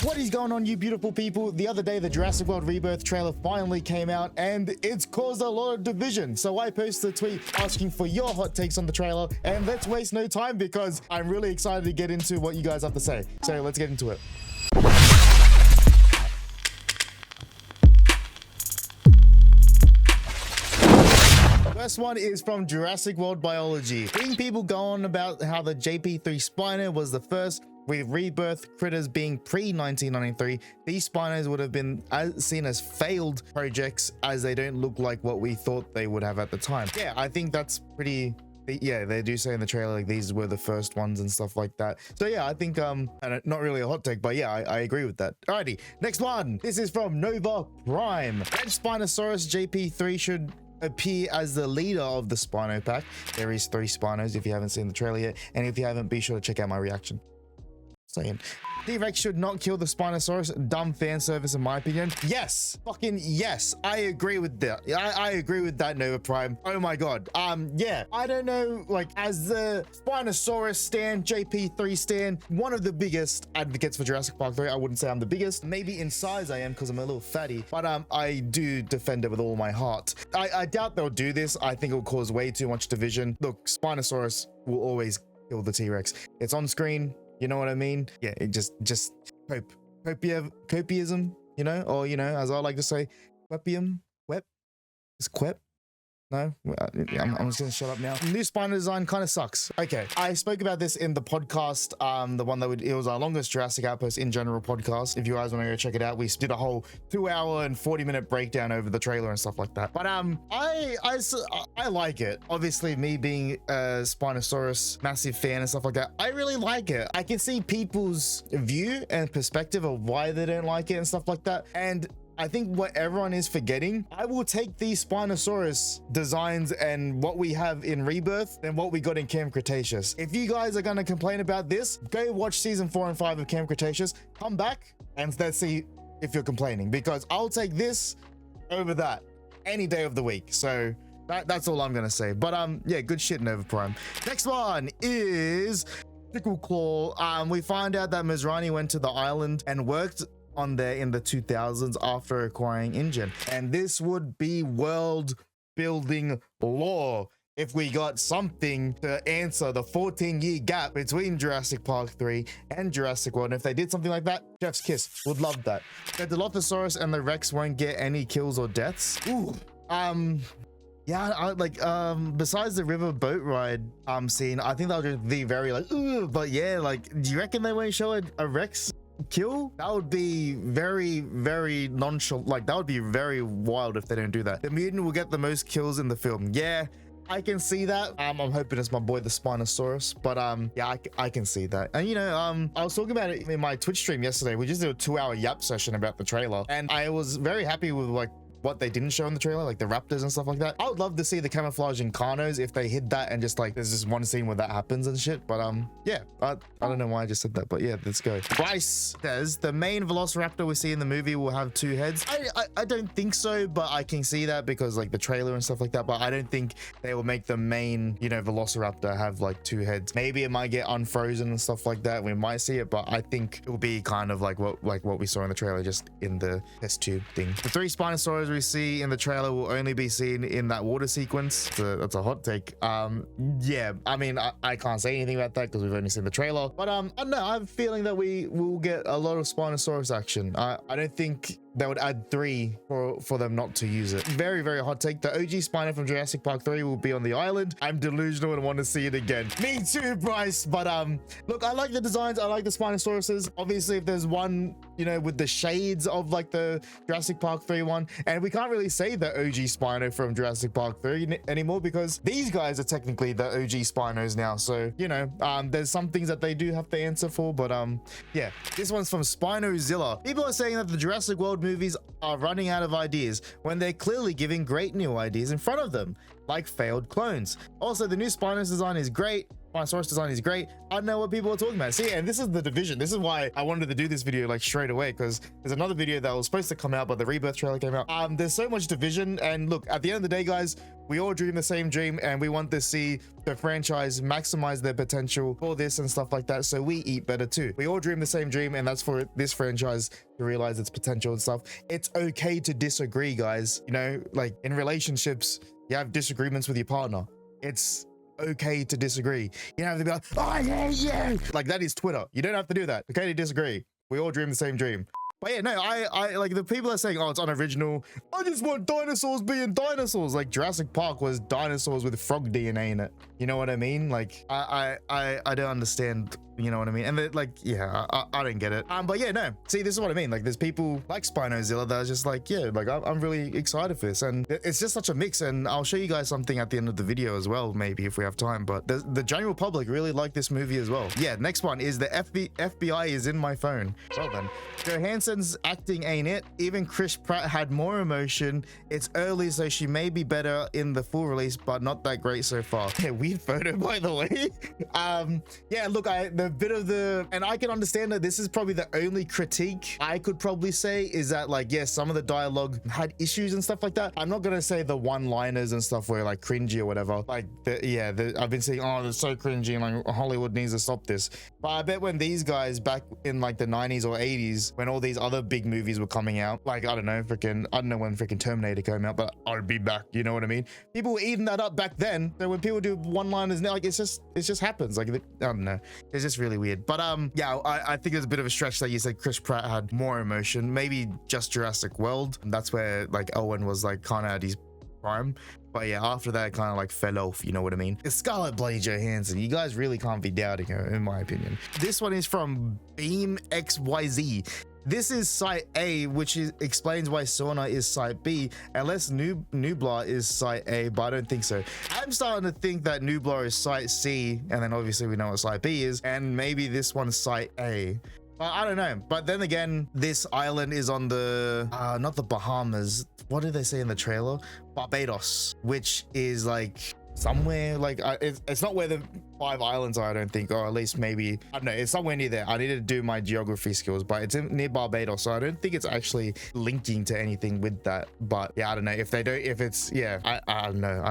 What is going on, you beautiful people? The other day, the Jurassic World Rebirth trailer finally came out, and it's caused a lot of division. So I posted a tweet asking for your hot takes on the trailer, and let's waste no time because I'm really excited to get into what you guys have to say. So let's get into it. First one is from Jurassic World Biology. Hearing people go on about how the JP3 Spino was the first, with Rebirth critters being pre-1993, these Spinos would have been seen as failed projects as they don't look like what we thought they would have at the time. Yeah, I think that's pretty... Yeah, they do say in the trailer like these were the first ones and stuff like that. So yeah, I think not really a hot take, but yeah, I agree with that. Alrighty, next one. This is from Nova Prime. Red Spinosaurus JP3 should appear as the leader of the Spino pack. There is 3 Spinos if you haven't seen the trailer yet, and if you haven't, be sure to check out my reaction. Saying T-Rex should not kill the Spinosaurus. Dumb fan service in my opinion. Yes, fucking yes, I agree with that. I agree with that, Nova Prime. Oh my god. Yeah, I don't know, like, as the Spinosaurus stan, JP3 stan, one of the biggest advocates for Jurassic Park 3. I wouldn't say I'm the biggest. Maybe in size I am because I'm a little fatty, but I do defend it with all my heart. I doubt they'll do this. I think it'll cause way too much division. Look, Spinosaurus will always kill the T-Rex. It's on screen. You know what I mean? Yeah, it just copiism, you know, or, you know, as I like to say, quepium, is quep? No, I'm just gonna shut up now. New Spino design kind of sucks. Okay, I spoke about this in the podcast, the one that it was our longest Jurassic Outpost in general podcast. If you guys want to go check it out, we did a whole 2-hour and 40-minute breakdown over the trailer and stuff like that. But I like it. Obviously, me being a Spinosaurus massive fan and stuff like that, I really like it. I can see people's view and perspective of why they don't like it and stuff like that. And I think what everyone is forgetting, I will take these Spinosaurus designs and what we have in Rebirth than what we got in Camp Cretaceous. If you guys are going to complain about this, go watch season 4 and 5 of Camp Cretaceous, come back and let's see if you're complaining, because I'll take this over that any day of the week. So that's all I'm going to say. But yeah, good shit, Nova Prime. Next one is Tickle Claw. We find out that Masrani went to the island and worked on there in the 2000s after acquiring InGen, and this would be world building lore if we got something to answer the 14-year gap between Jurassic Park 3 and Jurassic World. And if they did something like that, chef's kiss, would love that. The Dilophosaurus and the Rex won't get any kills or deaths. Ooh, yeah, besides the river boat ride scene, I think that'll just be very like, ooh, but yeah, like, do you reckon they won't show a Rex kill? That would be very, very nonchalant. Like, that would be very wild if they don't do that. The mutant will get the most kills in the film. Yeah, I can see that. I'm hoping it's my boy the Spinosaurus, but yeah, I can see that. And you know, I was talking about it in my Twitch stream yesterday. We just did a 2-hour yap session about the trailer, and I was very happy with like what they didn't show in the trailer, like the raptors and stuff like that. I would love to see the camouflage in Carnos if they hid that and just like there's just one scene where that happens and shit. But yeah, I don't know why I just said that, but yeah, let's go. Bryce says the main velociraptor we see in the movie will have 2 heads. I don't think so, but I can see that because like the trailer and stuff like that. But I don't think they will make the main, you know, velociraptor have like 2 heads. Maybe it might get unfrozen and stuff like that. We might see it, but I think it will be kind of like what we saw in the trailer, just in the test tube thing. The 3 Spinosaurs we see in the trailer will only be seen in that water sequence. So that's a hot take. Yeah, I mean, I can't say anything about that because we've only seen the trailer, but I don't know, I have a feeling that we will get a lot of Spinosaurus action. I don't think they would add 3 for them not to use it. Very, very hot take. The OG Spino from Jurassic Park 3 will be on the island. I'm delusional and want to see it again. Me too, Bryce. But look, I like the designs. I like the Spinosauruses. Obviously, if there's one, you know, with the shades of like the Jurassic Park 3 one, and we can't really say the OG Spino from Jurassic Park 3 anymore because these guys are technically the OG Spinos now. So, you know, there's some things that they do have to answer for, but yeah, this one's from Spinozilla. People are saying that the Jurassic World movies are running out of ideas when they're clearly giving great new ideas in front of them, like failed clones. Also, the new Spinos design is great, Spinosaurus design is great. I don't know what people are talking about. See, and this is the division. This is why I wanted to do this video like straight away, because there's another video that was supposed to come out, but the Rebirth trailer came out. There's so much division, and look, at the end of the day, guys, we all dream the same dream, and we want to see the franchise maximize their potential for this and stuff like that, so we eat better too. We all dream the same dream, and that's for this franchise to realize its potential and stuff. It's okay to disagree, guys. You know, like in relationships, you have disagreements with your partner. It's okay to disagree. You don't have to be like, oh, I hate you. Like, that is Twitter. You don't have to do that. Okay to disagree. We all dream the same dream. But yeah, no, I like the people are saying, oh, it's unoriginal. I just want dinosaurs being dinosaurs. Like Jurassic Park was dinosaurs with frog DNA in it. You know what I mean? Like, I don't understand. You know what I mean? And like, yeah, I don't get it. But yeah, no. See, this is what I mean. Like, there's people like Spinozilla that are just like, yeah, like I'm really excited for this, and it's just such a mix. And I'll show you guys something at the end of the video as well, maybe if we have time. But the general public really like this movie as well. Yeah, next one is the FBI is in my phone. Well then, Johansson's acting ain't it. Even Chris Pratt had more emotion. It's early, so she may be better in the full release, but not that great so far. Yeah, weird photo, by the way. Yeah, look, and I can understand that this is probably the only critique I could probably say is that, like, yes, some of the dialogue had issues and stuff like that. I'm not gonna say the one-liners and stuff were like cringy or whatever. Like, I've been saying, oh, it's so cringy, and like Hollywood needs to stop this. But I bet when these guys back in like the 90s or 80s, when all these other big movies were coming out, like, I don't know when freaking Terminator came out, but I'll be back. You know what I mean? People were eating that up back then. So when people do one-liners now, like, it just happens. Like, I don't know. It's just really weird. But yeah, I think it's a bit of a stretch that you said Chris Pratt had more emotion. Maybe just Jurassic World. That's where like Owen was like kind of at his prime. But yeah, after that, kind of like fell off. You know what I mean? It's Scarlett bloody Johansson. You guys really can't be doubting her, in my opinion. This one is from Beam XYZ. This is Site A, which explains why Sauna is Site B, unless Nublar is Site A, but I don't think so. I'm starting to think that Nublar is Site C, and then obviously we know what Site B is, and maybe this one's Site A. I don't know. But then again, this island is on the, not the Bahamas. What did they say in the trailer? Barbados, which is like somewhere like it's not where the 5 islands are, I don't think, or at least maybe, I don't know, it's somewhere near there. I need to do my geography skills, but it's near Barbados, so I don't think it's actually linking to anything with that. But yeah, I don't know if it's, yeah, I don't know.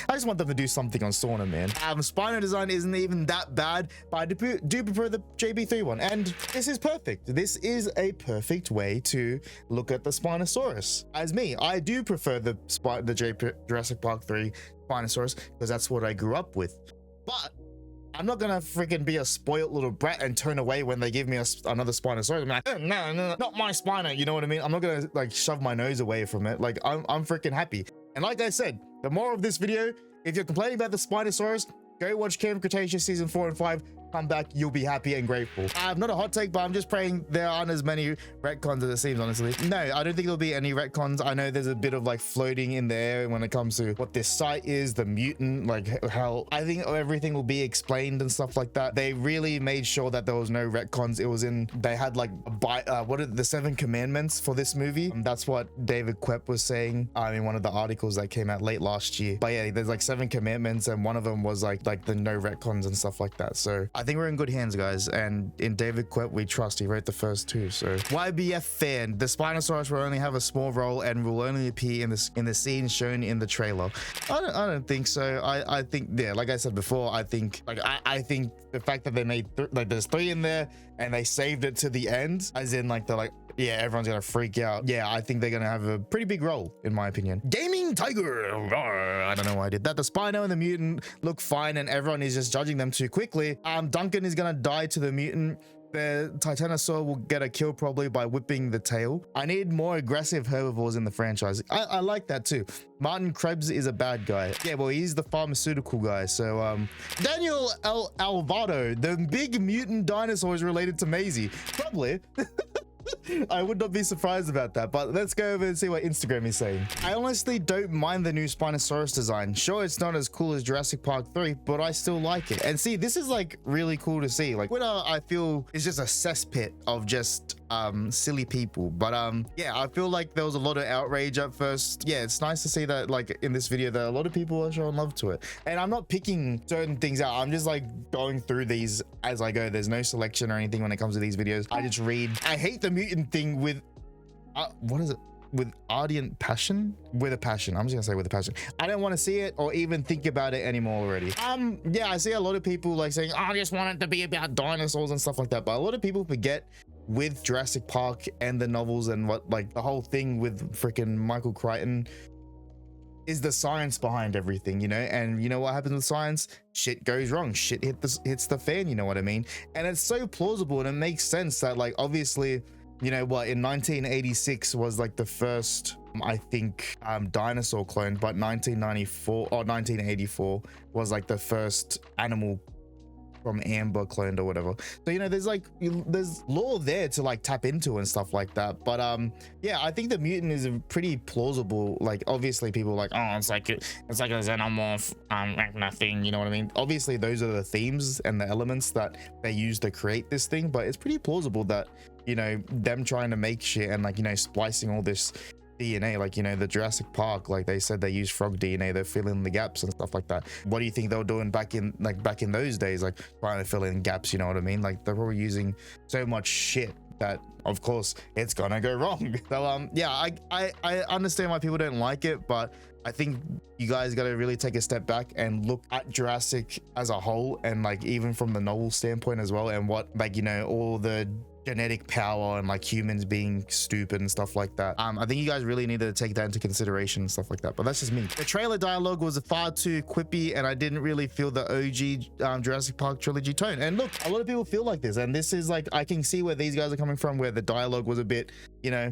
I just want them to do something on Sauna, man. Spino design isn't even that bad, but I do prefer the JB3 one, and this is perfect. This is a perfect way to look at the Spinosaurus. As me, I do prefer the Jurassic Park 3 Spinosaurus because that's what I grew up with. But I'm not gonna freaking be a spoiled little brat and turn away when they give me another Spinosaurus. I'm like, oh, no, not my Spino. You know what I mean? I'm not gonna like shove my nose away from it. Like, I'm freaking happy. And like I said, the moral of this video, if you're complaining about the Spinosaurus, go watch Camp Cretaceous season 4 and 5. Come back, you'll be happy and grateful. Not a hot take, but I'm just praying there aren't as many retcons as it seems, honestly. No, I don't think there'll be any retcons. I know there's a bit of like floating in the air when it comes to what this site is, the mutant, like how I think everything will be explained and stuff like that. They really made sure that there was no retcons. It was in, they had like what are the 7 commandments for this movie? That's what David Quep was saying in one of the articles that came out late last year. But yeah, there's like 7 commandments, and one of them was like the no retcons and stuff like that. So I think we're in good hands, guys, and in David Quep we trust. He wrote the first 2. So YBF fan, the Spinosaurus will only have a small role and will only appear in the scene shown in the trailer. I don't think so. I think, yeah, like I said before, I think the fact that they made like there's 3 in there and they saved it to the end, as in like they're like, yeah, everyone's gonna freak out. Yeah, I think they're gonna have a pretty big role, in my opinion. Gaming Tiger. I don't know why I did that. The Spino and the mutant look fine, and everyone is just judging them too quickly. Duncan is gonna die to the mutant. The Titanosaur will get a kill probably by whipping the tail. I need more aggressive herbivores in the franchise. I like that too. Martin Krebs is a bad guy. Yeah, well, he's the pharmaceutical guy. So Daniel Alvaro, the big mutant dinosaur is related to Maisie. Probably. I would not be surprised about that, but let's go over and see what Instagram is saying. I honestly don't mind the new Spinosaurus design. Sure, it's not as cool as Jurassic Park 3, but I still like it. And see, this is like really cool to see. Like, Twitter, I feel, is just a cesspit of just silly people. But yeah, I feel like there was a lot of outrage at first. Yeah, it's nice to see that like in this video that a lot of people are showing love to it, and I'm not picking certain things out. I'm just like going through these as I go. There's no selection or anything when it comes to these videos. I just read. I hate the mutant thing with what is it, with ardent passion? With a passion. I'm just gonna say with a passion. I don't want to see it or even think about it anymore already. Yeah, I see a lot of people like saying, oh, I just want it to be about dinosaurs and stuff like that, but a lot of people forget with Jurassic Park and the novels and what, like, the whole thing with freaking Michael Crichton is the science behind everything, you know. And you know what happens with science? Shit goes wrong, shit hits the fan, you know what I mean? And it's so plausible, and it makes sense that, like, obviously, you know what, in 1986 was like the first, I think, dinosaur clone, but 1994 or 1984 was like the first animal from amber cloned or whatever. So, you know, there's like, there's lore there to like tap into and stuff like that. But yeah, I think the mutant is a pretty plausible, like, obviously people are like, oh, it's like a xenomorph thing, you know what I mean? Obviously those are the themes and the elements that they use to create this thing, but it's pretty plausible that, you know, them trying to make shit and, like, you know, splicing all this DNA, like, you know, the Jurassic Park, like they said they use frog DNA, they're filling the gaps and stuff like that. What do you think they were doing back in those days, like trying to fill in gaps, you know what I mean? Like, they're probably using so much shit that of course it's gonna go wrong. So yeah, I understand why people don't like it, but I think you guys got to really take a step back and look at Jurassic as a whole, and like even from the novel standpoint as well, and what, like, you know, all the genetic power and like humans being stupid and stuff like that. I think you guys really need to take that into consideration and stuff like that, but that's just me. The trailer dialogue was far too quippy, and I didn't really feel the OG Jurassic Park trilogy tone. And look, a lot of people feel like this, and this is like, I can see where these guys are coming from, where the dialogue was a bit, you know,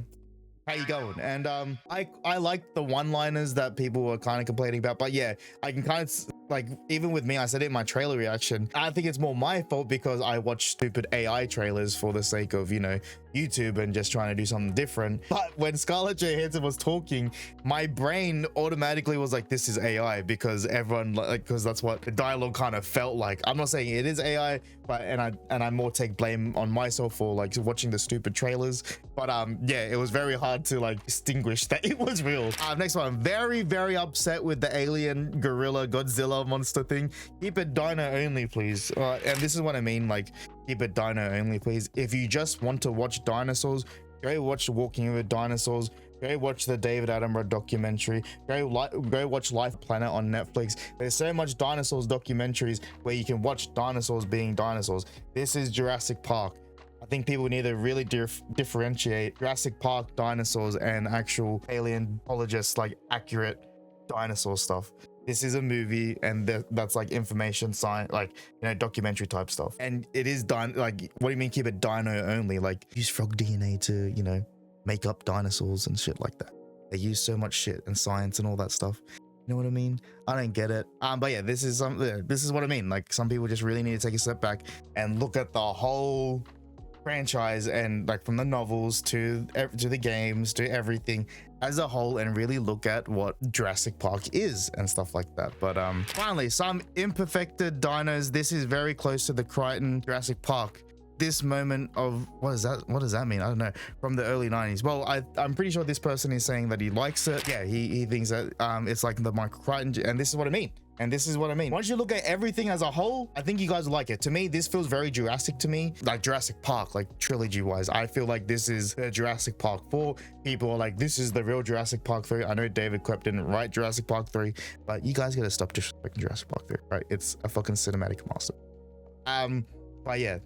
how you going? And I like the one-liners that people were kind of complaining about, but yeah, I can kind of, like, even with me, I said it in my trailer reaction, I think it's more my fault because I watch stupid AI trailers for the sake of, you know, YouTube and just trying to do something different. But when Scarlett Johansson was talking, my brain automatically was like, this is AI, because everyone, like, because that's what the dialogue kind of felt like. I'm not saying it is AI, but and I more take blame on myself for like watching the stupid trailers. But yeah, it was very hard to like distinguish that it was real. Next one, very upset with the alien gorilla Godzilla monster thing. Keep it dino only, please. And this is what I mean, like, keep it dino only, please. If you just want to watch dinosaurs, go watch Walking with Dinosaurs, go watch the David Attenborough documentary, go watch Life Planet on Netflix. There's so much dinosaurs documentaries where you can watch dinosaurs being dinosaurs. This is Jurassic Park. I think people need to really differentiate Jurassic Park dinosaurs and actual paleontologists, like accurate dinosaur stuff. This is a movie, and that's like information science, like, you know, documentary type stuff. And it is done, like, what do you mean keep it dino only? Like, use frog DNA to, you know, make up dinosaurs and shit like that. They use so much shit and science and all that stuff. You know what I mean? I don't get it. But yeah, this is what I mean. Like, some people just really need to take a step back and look at the whole franchise, and like from the novels to the games to everything as a whole, and really look at what Jurassic Park is and stuff like that. But finally, some imperfected dinos. This is very close to the Crichton Jurassic Park. This moment of, what does that mean? I don't know, from the early 90s. Well, I'm pretty sure this person is saying that he likes it. Yeah, he thinks that it's like the Michael Crichton, and this is what I mean. And this is what I mean. Once you look at everything as a whole, I think you guys will like it. To me, this feels very Jurassic to me, like Jurassic Park, like trilogy wise. I feel like this is Jurassic Park 4. People are like, this is the real Jurassic Park 3. I know David Koepp didn't write Jurassic Park 3, but you guys gotta stop disrespecting Jurassic Park 3, right? It's a fucking cinematic master. But yeah,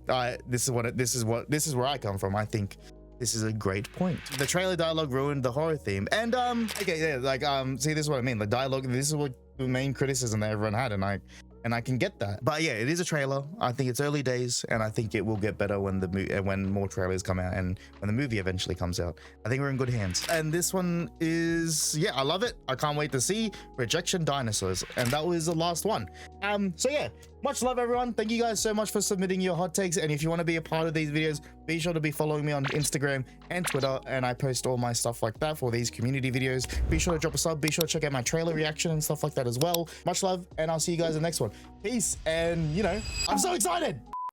this is where I come from. I think this is a great point. The trailer dialogue ruined the horror theme. And okay, yeah, like see, this is what I mean. The dialogue, this is what the main criticism that everyone had, and I can get that. But yeah, it is a trailer. I think it's early days, and I think it will get better when more trailers come out and when the movie eventually comes out. I think we're in good hands. And this one is, yeah, I love it. I can't wait to see Rejection Dinosaurs. And that was the last one. So yeah, much love, everyone. Thank you guys so much for submitting your hot takes. And if you want to be a part of these videos, be sure to be following me on Instagram and Twitter, and I post all my stuff like that for these community videos. Be sure to drop a sub. Be sure to check out my trailer reaction and stuff like that as well. Much love, and I'll see you guys in the next one. Peace, and you know, I'm so excited.